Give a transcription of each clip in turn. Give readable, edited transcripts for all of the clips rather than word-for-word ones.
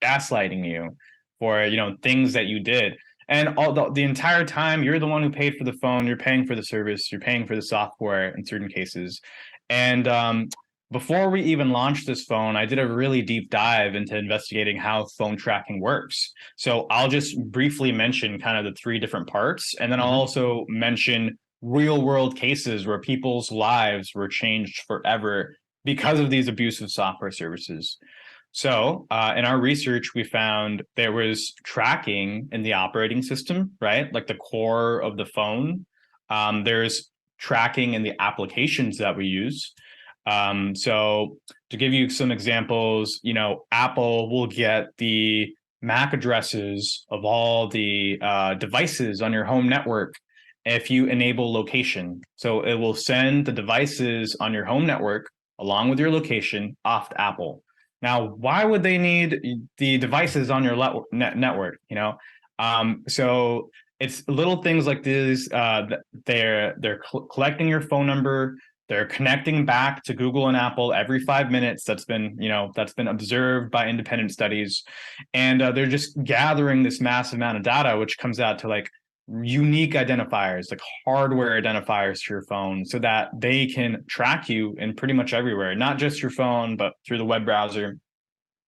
gaslighting you for, things that you did. And all the entire time, you're the one who paid for the phone, you're paying for the service, you're paying for the software in certain cases. And before we even launched this phone, I did a really deep dive into investigating how phone tracking works. So I'll just briefly mention kind of the three different parts, and then I'll Hmm. also mention real world cases where people's lives were changed forever because of these abusive software services. So, in our research, we found there was tracking in the operating system, right? Like the core of the phone. There's tracking in the applications that we use. So, to give you some examples, Apple will get the MAC addresses of all the devices on your home network if you enable location. So, it will send the devices on your home network along with your location off to Apple. Now, why would they need the devices on your network? So it's little things like this. They're collecting your phone number. They're connecting back to Google and Apple every 5 minutes. That's been observed by independent studies, and they're just gathering this massive amount of data, which comes out to like unique identifiers, like hardware identifiers to your phone, so that they can track you in pretty much everywhere, not just your phone, but through the web browser.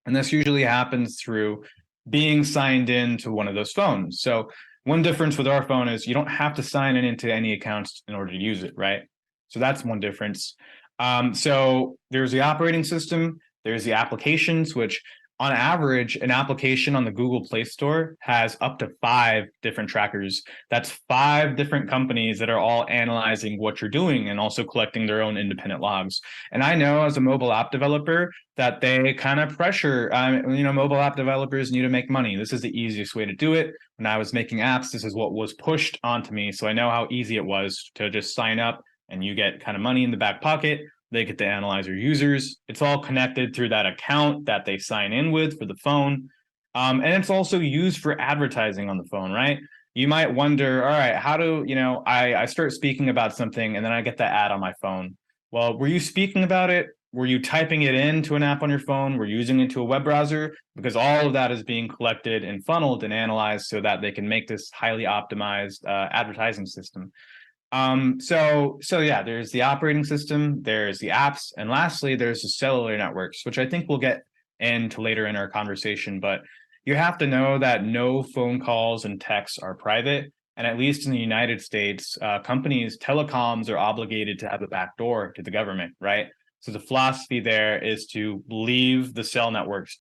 And this usually happens through being signed in to one of those phones. So one difference with our phone is you don't have to sign in into any accounts in order to use it, right? So that's one difference. So there's the operating system, there's the applications, which on average, an application on the Google Play Store has up to 5 different trackers. That's 5 different companies that are all analyzing what you're doing and also collecting their own independent logs. And I know as a mobile app developer that they kind of pressure, mobile app developers need to make money. This is the easiest way to do it. When I was making apps, this is what was pushed onto me. So I know how easy it was to just sign up and you get kind of money in the back pocket. They get to analyze your users. It's all connected through that account that they sign in with for the phone. And it's also used for advertising on the phone, right? You might wonder, all right, how do, I start speaking about something and then I get the ad on my phone. Well, were you speaking about it? Were you typing it into an app on your phone? Were you using it to a web browser? Because all of that is being collected and funneled and analyzed so that they can make this highly optimized advertising system. So yeah, there's the operating system, there's the apps, and lastly, there's the cellular networks, which I think we'll get into later in our conversation. But you have to know that no phone calls and texts are private. And at least in the United States, companies, telecoms are obligated to have a back door to the government, right? So the philosophy there is to leave the cell networks